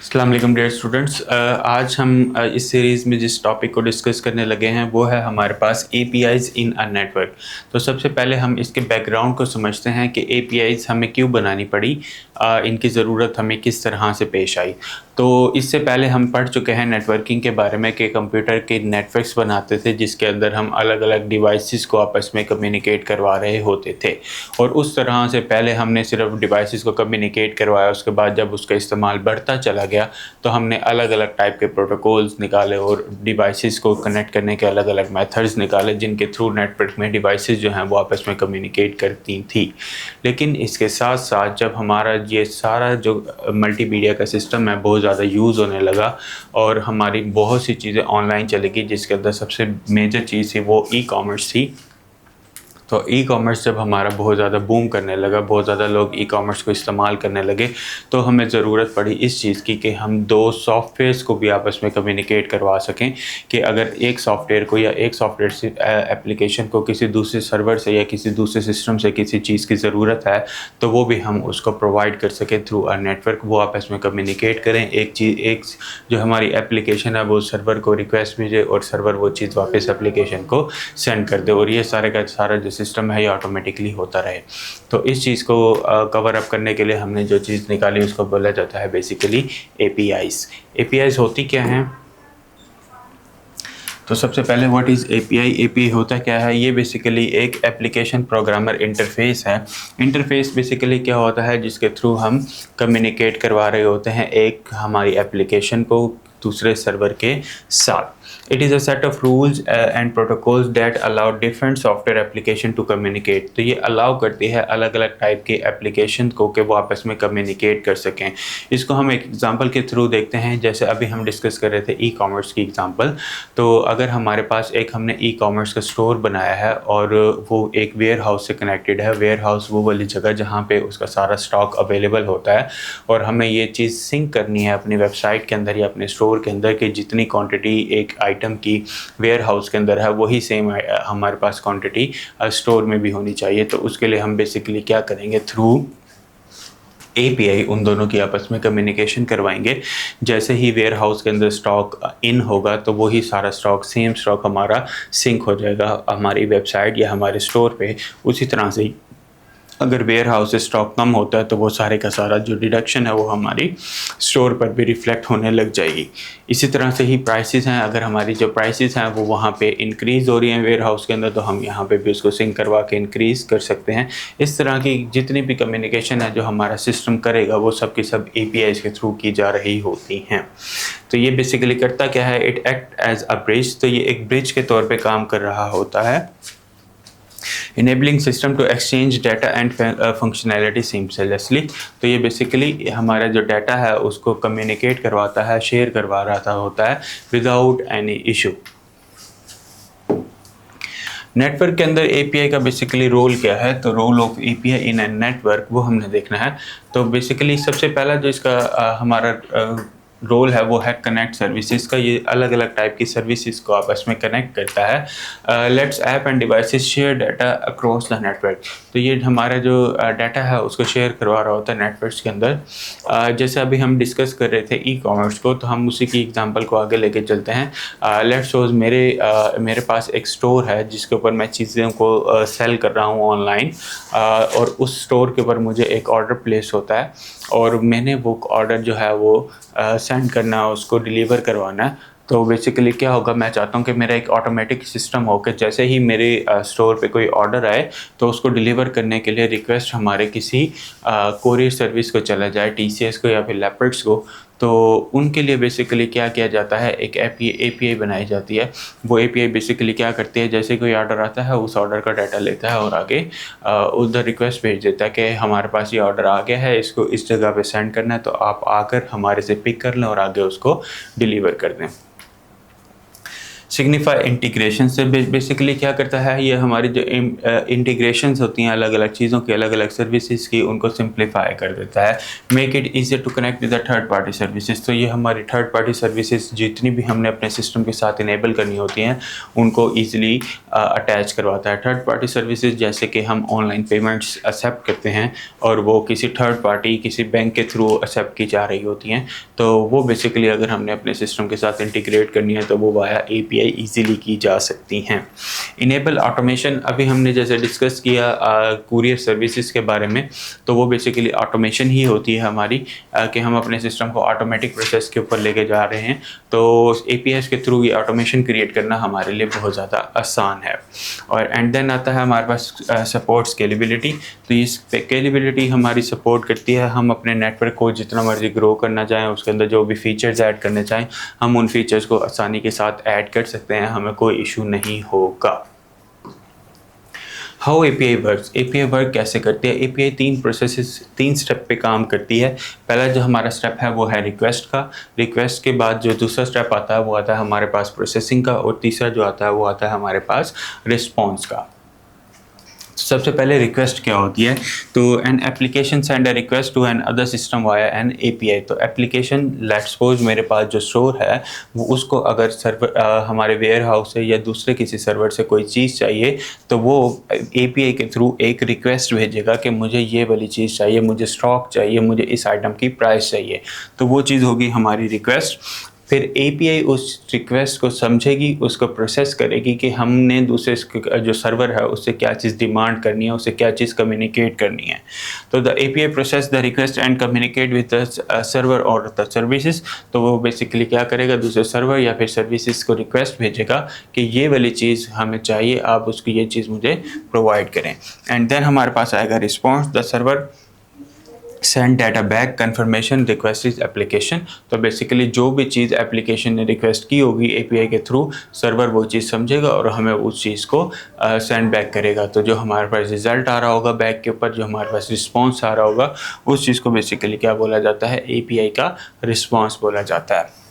अस्सलाम वालेकुम dear students. आज हम इस सीरीज़ में जिस टॉपिक को डिस्कस करने लगे हैं वो है हमारे पास एपीआईज़ इन अ नेटवर्क। तो सबसे पहले हम इसके बैकग्राउंड को समझते हैं कि एपीआईज़ हमें क्यों बनानी पड़ी, इनकी ज़रूरत हमें किस तरह से पेश आई। तो इससे पहले हम पढ़ चुके हैं नेटवर्किंग के बारे में कि कंप्यूटर के नेटवर्क्स बनाते थे जिसके अंदर हम अलग अलग डिवाइसेस को आपस में कम्युनिकेट करवा रहे होते थे। और उस तरह से पहले हमने सिर्फ डिवाइसेस को कम्युनिकेट करवाया, उसके बाद जब उसका इस्तेमाल बढ़ता चला गया तो हमने अलग अलग टाइप के प्रोटोकॉल्स निकाले और डिवाइसेस को कनेक्ट करने के अलग अलग मेथड्स निकाले जिनके थ्रू नेटवर्क में डिवाइसेस जो हैं वो आपस में कम्युनिकेट करती थी। लेकिन इसके साथ साथ जब हमारा ये सारा जो मल्टीमीडिया का सिस्टम है बहुत ज़्यादा यूज़ होने लगा और हमारी बहुत सी चीज़ें ऑनलाइन चलेगी, जिसके अंदर सबसे मेजर चीज़ थी वो ई कॉमर्स थी। तो ई कॉमर्स जब हमारा बहुत ज़्यादा बूम करने लगा, बहुत ज़्यादा लोग ई कॉमर्स को इस्तेमाल करने लगे, तो हमें ज़रूरत पड़ी इस चीज़ की कि हम दो सॉफ्टवेयर्स को भी आपस में कम्युनिकेट करवा सकें। कि अगर एक सॉफ्टवेयर को या एक सॉफ्टवेयर से एप्लीकेशन को किसी दूसरे सर्वर से या किसी दूसरे सिस्टम से किसी चीज़ की ज़रूरत है तो वो भी हम उसको प्रोवाइड कर सकें थ्रू अ नेटवर्क। वो आपस में कम्युनिकेट करें, एक जो हमारी एप्लीकेशन है वो सर्वर को रिक्वेस्ट भेजे और सर्वर वो चीज़ वापस एप्लीकेशन को सेंड कर दे, और ये सारे का सारा जो सिस्टम है ये ऑटोमेटिकली होता रहे। तो इस चीज़ को कवर अप करने के लिए हमने जो चीज़ निकाली उसको बोला जाता है बेसिकली एपीआईज़। एपीआईज़ होती क्या हैं? तो सबसे पहले व्हाट इज़ एपीआई? एपीआई होता क्या है? ये बेसिकली एक एप्लीकेशन प्रोग्रामर इंटरफेस है। इंटरफेस बेसिकली क्या होता है जिसके थ्रू हम कम्युनिकेट करवा रहे होते हैं एक हमारी एप्लीकेशन को दूसरे सर्वर के साथ। It is a set of rules and protocols that allow different software application to communicate। तो ये अलाउ करती है अलग अलग टाइप के एप्लीकेशन को कि वो आपस में कम्युनिकेट कर सकें। इसको हम एक एग्जांपल के थ्रू देखते हैं, जैसे अभी हम डिस्कस कर रहे थे ई कॉमर्स की एग्जांपल। तो अगर हमारे पास हमने ई कॉमर्स का स्टोर बनाया है और वो एक वेयर हाउस से कनेक्टेड है। वेयर हाउस वो वाली जगह जहाँ पे उसका सारा स्टॉक अवेलेबल होता है, और हमें ये चीज़ सिंक करनी है अपनी वेबसाइट के अंदर या अपने स्टोर के अंदर कि जितनी क्वांटिटी एक आइटम की वेयर हाउस के अंदर है वही सेम हमारे पास क्वांटिटी स्टोर में भी होनी चाहिए। तो उसके लिए हम बेसिकली क्या करेंगे, थ्रू एपीआई उन दोनों की आपस में कम्युनिकेशन करवाएंगे। जैसे ही वेयर हाउस के अंदर स्टॉक इन होगा तो वही सारा स्टॉक, सेम स्टॉक हमारा सिंक हो जाएगा हमारी वेबसाइट या हमारे स्टोर पे। उसी तरह से अगर वेयर हाउस से स्टॉक कम होता है तो वो सारे का सारा जो डिडक्शन है वो हमारी स्टोर पर भी रिफ्लेक्ट होने लग जाएगी। इसी तरह से ही प्राइसेस हैं, अगर हमारी जो प्राइसेस हैं वो वहाँ पे इंक्रीज़ हो रही हैं वेयर हाउस के अंदर तो हम यहाँ पे भी उसको सिंक करवा के इंक्रीज़ कर सकते हैं। इस तरह की जितनी भी कम्युनिकेशन है जो हमारा सिस्टम करेगा वो सब की सब एपीआईज़ के थ्रू की जा रही होती हैं। तो ये बेसिकली करता क्या है, it act as a bridge. तो ये एक ब्रिज के तौर पर काम कर रहा होता है, enabling system to exchange data and functionality seamlessly। तो ये बेसिकली हमारा जो डाटा है उसको कम्युनिकेट करवाता है, शेयर करवा रहा होता है विदाउट एनी इशू। नेटवर्क के अंदर एपीआई का बेसिकली रोल क्या है? तो role of API in a network वो हमने देखना है। तो बेसिकली सबसे पहला जो इसका हमारा रोल है वो है कनेक्ट सर्विसेज का। ये अलग अलग टाइप की सर्विसेज को आपस में कनेक्ट करता है। Let's app end devices share data across the network. तो ये हमारा जो डाटा है उसको शेयर करवा रहा होता है नेटवर्क्स के अंदर। जैसे अभी हम डिस्कस कर रहे थे ई कॉमर्स को, तो हम उसी की एग्जांपल को आगे लेके चलते हैं। लेट्स सपोज मेरे पास एक स्टोर है जिसके ऊपर मैं चीज़ों को सेल कर रहा हूँ ऑनलाइन, और उस स्टोर के ऊपर मुझे एक ऑर्डर प्लेस होता है और मैंने वो ऑर्डर जो है वो सेंड करना है, उसको डिलीवर करवाना है। तो बेसिकली क्या होगा, मैं चाहता हूँ कि मेरा एक ऑटोमेटिक सिस्टम हो कि जैसे ही मेरे स्टोर पे कोई ऑर्डर आए तो उसको डिलीवर करने के लिए रिक्वेस्ट हमारे किसी कोरियर सर्विस को चला जाए, टीसीएस को या फिर लेपर्ड्स को। तो उनके लिए बेसिकली क्या किया जाता है, एक एपीआई बनाई जाती है। वो एपीआई बेसिकली क्या करती है, जैसे कोई ऑर्डर आता है उस ऑर्डर का डाटा लेता है और आगे उधर रिक्वेस्ट भेज देता है कि हमारे पास ये ऑर्डर आ गया है, इसको इस जगह पे सेंड करना है, तो आप आकर हमारे से पिक कर लें और आगे उसको डिलीवर कर दें। सिग्निफाई इंटीग्रेशन से बेसिकली क्या करता है, ये हमारी जो इंटीग्रेशंस होती हैं अलग अलग चीज़ों की, अलग अलग सर्विसेज की, उनको सिंप्लीफाई कर देता है। Make it easy to connect with the third party services. तो ये हमारी थर्ड पार्टी सर्विसेज जितनी भी हमने अपने सिस्टम के साथ इनेबल करनी होती हैं उनको ईजिली अटैच करवाता है। थर्ड पार्टी सर्विसेज जैसे कि हम ऑनलाइन पेमेंट्स एक्सेप्ट करते हैं और वो किसी थर्ड पार्टी, किसी बैंक के थ्रू एक्सेप्ट की जा रही होती हैं, तो वो बेसिकली अगर हमने अपने सिस्टम के साथ इंटीग्रेट करनी है तो वो वाया API ईजिली की जा सकती हैं। इनेबल ऑटोमेशन, अभी हमने जैसे डिस्कस किया कुरियर सर्विसेज के बारे में, तो वो बेसिकली ऑटोमेशन ही होती है हमारी कि हम अपने सिस्टम को ऑटोमेटिक प्रोसेस के ऊपर लेके जा रहे हैं, तो APIs के थ्रू ये ऑटोमेशन क्रिएट करना हमारे लिए बहुत ज़्यादा आसान है। और एंड देन आता है हमारे पास सपोर्ट स्केलेबिलिटी। तो ये स्केलेबिलिटी हमारी सपोर्ट करती है, हम अपने नेटवर्क को जितना मर्जी ग्रो करना चाहें, उसके अंदर जो भी फीचर्स ऐड करने चाहें हम उन फीचर्स को आसानी के साथ ऐड कर सकते हैं, हमें कोई इशू नहीं होगा। How API works, API work कैसे करती है? API तीन स्टेप पे काम करती है। पहला जो हमारा स्टेप है वो है रिक्वेस्ट का। रिक्वेस्ट के बाद जो दूसरा स्टेप आता है वो आता है हमारे पास प्रोसेसिंग का, और तीसरा जो आता है वो आता है हमारे पास रिस्पॉन्स का। सबसे पहले रिक्वेस्ट क्या होती है? तो an application send a request to another system via an API। तो एप्लीकेशन, लेट्स सपोज मेरे पास जो स्टोर है वो, उसको अगर सर्वर हमारे वेयर हाउस से या दूसरे किसी सर्वर से कोई चीज़ चाहिए तो वो API के थ्रू एक रिक्वेस्ट भेजेगा कि मुझे ये वाली चीज़ चाहिए, मुझे स्टॉक चाहिए, मुझे इस आइटम की प्राइस चाहिए। तो वो चीज़ होगी हमारी रिक्वेस्ट। फिर API उस रिक्वेस्ट को समझेगी, उसको प्रोसेस करेगी कि हमने दूसरे जो सर्वर है उससे क्या चीज़ डिमांड करनी है, उससे क्या चीज़ कम्युनिकेट करनी है। तो the API process the request and communicate with the server और द सर्विसेज। तो वो बेसिकली क्या करेगा, दूसरे सर्वर या फिर सर्विसेज को रिक्वेस्ट भेजेगा कि ये वाली चीज़ हमें चाहिए, आप उसकी ये चीज़ मुझे प्रोवाइड करें। एंड देन हमारे पास आएगा response. The server send data back confirmation request is application. तो बेसिकली जो भी चीज़ एप्लीकेशन ने रिक्वेस्ट की होगी API के थ्रू, सर्वर वो चीज़ समझेगा और हमें उस चीज़ को सेंड बैक करेगा। तो जो हमारे पास रिजल्ट आ रहा होगा बैक के ऊपर, जो हमारे पास रिस्पॉन्स आ रहा होगा, उस चीज़ को बेसिकली क्या बोला जाता है, API का रिस्पॉन्स बोला जाता है।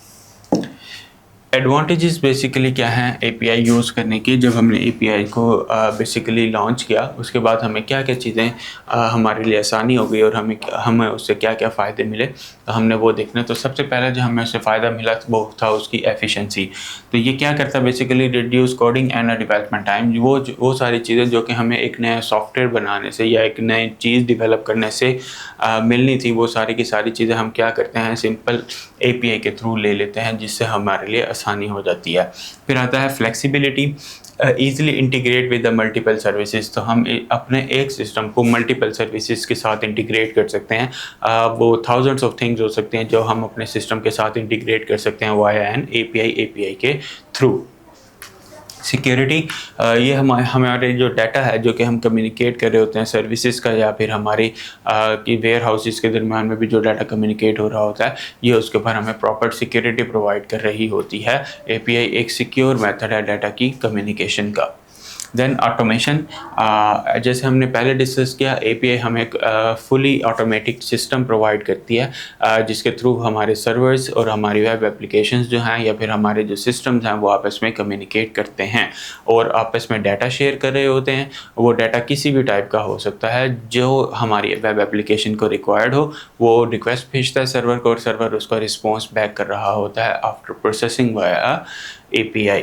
एडवांटेजेस बेसिकली क्या हैं API यूज़ करने की? जब हमने API को बेसिकली लॉन्च किया उसके बाद हमें क्या क्या चीज़ें हमारे लिए आसानी हो गई और हमें उससे क्या क्या फ़ायदे मिले, तो हमने वो देखना। तो सबसे पहले जो हमें उससे फ़ायदा मिला वो था उसकी एफिशिएंसी। तो ये क्या करता है basically, reduce coding and development time. वो सारी चीज़ें जो कि हमें एक नया सॉफ्टवेयर बनाने से या एक नई चीज़ डेवलप करने से मिलनी थी, वो सारी की सारी चीज़ें हम क्या करते हैं, सिंपल API के थ्रू ले लेते हैं, जिससे हमारे लिए आसानी हो जाती है। फिर आता है flexibility, easily integrate with the multiple services. तो हम अपने एक सिस्टम को मल्टीपल सर्विसेज के साथ इंटीग्रेट कर सकते हैं। वो थाउजेंड्स ऑफ थिंग्स हो सकते हैं जो हम अपने सिस्टम के साथ इंटीग्रेट कर सकते हैं वाया एन API के थ्रू। सिक्योरिटी, ये हमारे जो डाटा है जो कि हम कम्युनिकेट कर रहे होते हैं सर्विसेज का, या फिर हमारी कि वेयर हाउसेस के दरम्यान में भी जो डाटा कम्युनिकेट हो रहा होता है, ये उसके ऊपर हमें प्रॉपर सिक्योरिटी प्रोवाइड कर रही होती है। API एक सिक्योर मेथड है डाटा की कम्युनिकेशन का। देन ऑटोमेशन, जैसे हमने पहले डिस्कस किया, API हमें एक फुली ऑटोमेटिक सिस्टम प्रोवाइड करती है जिसके थ्रू हमारे सर्वर्स और हमारी वेब एप्लीकेशंस जो हैं या फिर हमारे जो सिस्टम्स हैं वो आपस में कम्युनिकेट करते हैं और आपस में डाटा शेयर कर रहे होते हैं। वो डाटा किसी भी टाइप का हो सकता है, जो हमारी वेब एप्लीकेशन को रिक्वायर्ड हो, वो रिक्वेस्ट भेजता है सर्वर को और सर्वर उसका रिस्पॉन्स बैक कर रहा होता है आफ्टर प्रोसेसिंग वाया API।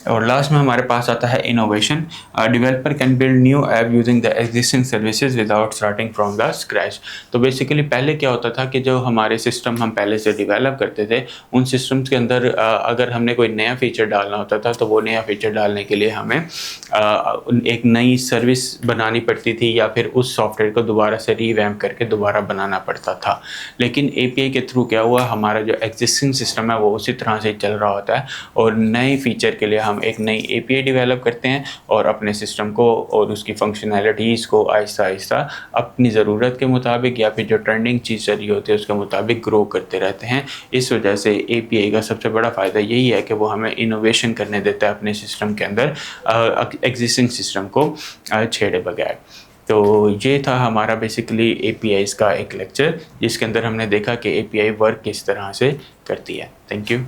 और लास्ट में हमारे पास आता है innovation. Developer can build new app using the existing services without starting from the scratch. तो बेसिकली पहले क्या होता था कि जो हमारे सिस्टम हम पहले से डेवलप करते थे, उन सिस्टम्स के अंदर अगर हमने कोई नया फीचर डालना होता था तो वो नया फीचर डालने के लिए हमें एक नई सर्विस बनानी पड़ती थी या फिर उस सॉफ्टवेयर को दोबारा से रीवैम्प करके दोबारा बनाना पड़ता था। लेकिन API के थ्रू क्या हुआ, हमारा जो एग्जिस्टिंग सिस्टम है वो उसी तरह से चल रहा होता है और नए फीचर के लिए हम एक नई API डेवलप करते हैं और अपने सिस्टम को और उसकी फंक्शनैलिटीज़ को आहिस्ता आहिस्ता अपनी ज़रूरत के मुताबिक या फिर जो ट्रेंडिंग चीज़ चल रही होती है उसके मुताबिक ग्रो करते रहते हैं। इस वजह से API का सबसे बड़ा फ़ायदा यही है कि वो हमें इनोवेशन करने देता है अपने सिस्टम के अंदर एग्जिस्टिंग सिस्टम को छेड़े बगैर। तो ये था हमारा बेसिकली APIs का एक लेक्चर जिसके अंदर हमने देखा कि API वर्क किस तरह से करती है। Thank you.